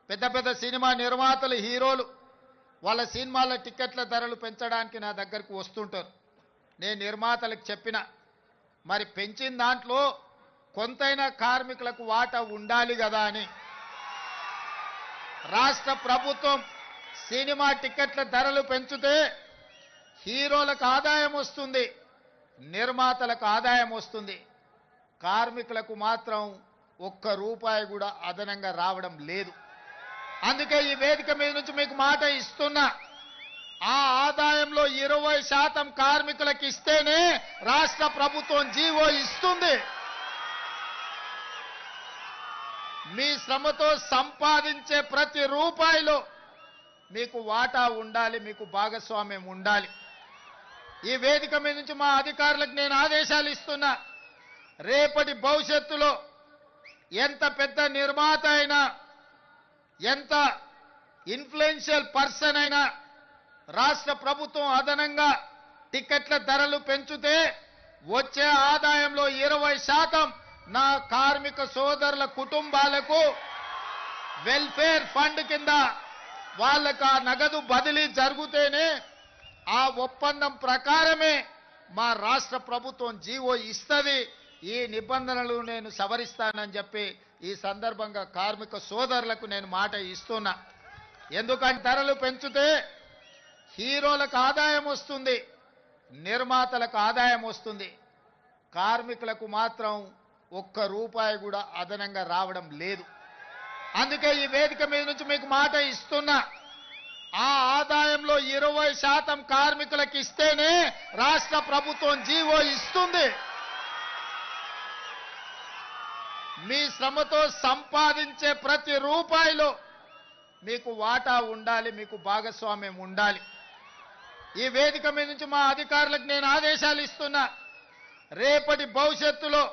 పెద్ద పెద్ద సినిమా నిర్మాతలు హీరోలు వాళ్ళ సినిమాల టికెట్ల ధరలు పెంచడానికి నా దగ్గరకు వస్తుంటారు. నేను నిర్మాతలకు చెప్పిన మరి పెంచిన దాంట్లో కొంతైనా కార్మికులకు వాటా ఉండాలి కదా అని. రాష్ట్ర ప్రభుత్వం సినిమా టికెట్ల ధరలు పెంచితే హీరోలకు ఆదాయం వస్తుంది, నిర్మాతలకు ఆదాయం వస్తుంది, కార్మికులకు మాత్రం ఒక్క రూపాయి కూడా అదనంగా రావడం లేదు. అందుకే ఈ వేదిక మీద నుంచి మీకు మాట ఇస్తున్నా, ఆ ఆదాయంలో 20% కార్మికులకు ఇస్తేనే రాష్ట్ర ప్రభుత్వం జీవో ఇస్తుంది. మీ శ్రమతో సంపాదించే ప్రతి రూపాయిలో మీకు వాటా ఉండాలి, మీకు భాగస్వామ్యం ఉండాలి. ఈ వేదిక మీద నుంచి మా అధికారులకు నేను ఆదేశాలు ఇస్తున్నా, రేపటి భవిష్యత్తులో ఎంత పెద్ద నిర్మాత అయినా, ఎంత ఇన్ఫ్లుయెన్షియల్ పర్సన్ అయినా రాష్ట్ర ప్రభుత్వం అదనంగా టికెట్ల ధరలు పెంచితే వచ్చే ఆదాయంలో 20% నా కార్మిక సోదరుల కుటుంబాలకు వెల్ఫేర్ ఫండ్ కింద వాళ్ళకు ఆ నగదు బదిలీ జరిగితేనే ఆ ఒప్పందం ప్రకారమే మా రాష్ట్ర ప్రభుత్వం జీవో ఇస్తుంది. ఈ నిబంధనలు నేను సవరిస్తానని చెప్పి ఈ సందర్భంగా కార్మిక సోదరులకు నేను మాట ఇస్తున్నా. ఎందుకంటే ధరలు పెంచితే హీరోలకు ఆదాయం వస్తుంది, నిర్మాతలకు ఆదాయం వస్తుంది, కార్మికులకు మాత్రం ఒక్క రూపాయి కూడా అదనంగా రావడం లేదు. అందుకే ఈ వేదిక మీద నుంచి మీకు మాట ఇస్తున్నా, ఆ ఆదాయంలో 20% కార్మికులకు ఇస్తేనే రాష్ట్ర ప్రభుత్వం జీవో ఇస్తుంది. మీ శ్రమతో సంపాదించే ప్రతి రూపాయిలో మీకు వాటా ఉండాలి, మీకు భాగస్వామ్యం ఉండాలి. ఈ వేదిక మీద నుంచి మా అధికారులకు నేను ఆదేశాలు ఇస్తున్నా, రేపటి భవిష్యత్తులో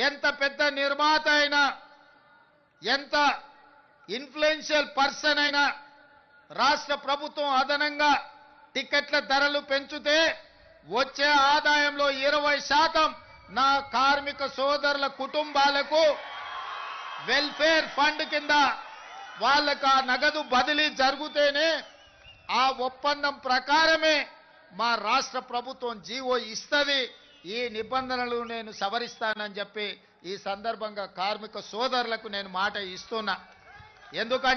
ఎంత పెద్ద నిర్మాత అయినా, ఎంత ఇన్ఫ్లుయెన్షియల్ పర్సన్ అయినా రాష్ట్ర ప్రభుత్వం అదనంగా టికెట్ల ధరలు పెంచితే వచ్చే ఆదాయంలో 20% నా కార్మిక సోదరుల కుటుంబాలకు వెల్ఫేర్ ఫండ్ కింద వాళ్ళకు ఆ నగదు బదిలీ జరిగితేనే ఆ ఒప్పందం ప్రకారమే మా రాష్ట్ర ప్రభుత్వం జీవో ఇస్తుంది. ఈ నిబంధనలు నేను సవరిస్తానని చెప్పి ఈ సందర్భంగా కార్మిక సోదరులకు నేను మాట ఇస్తున్నా. ఎందుకంటే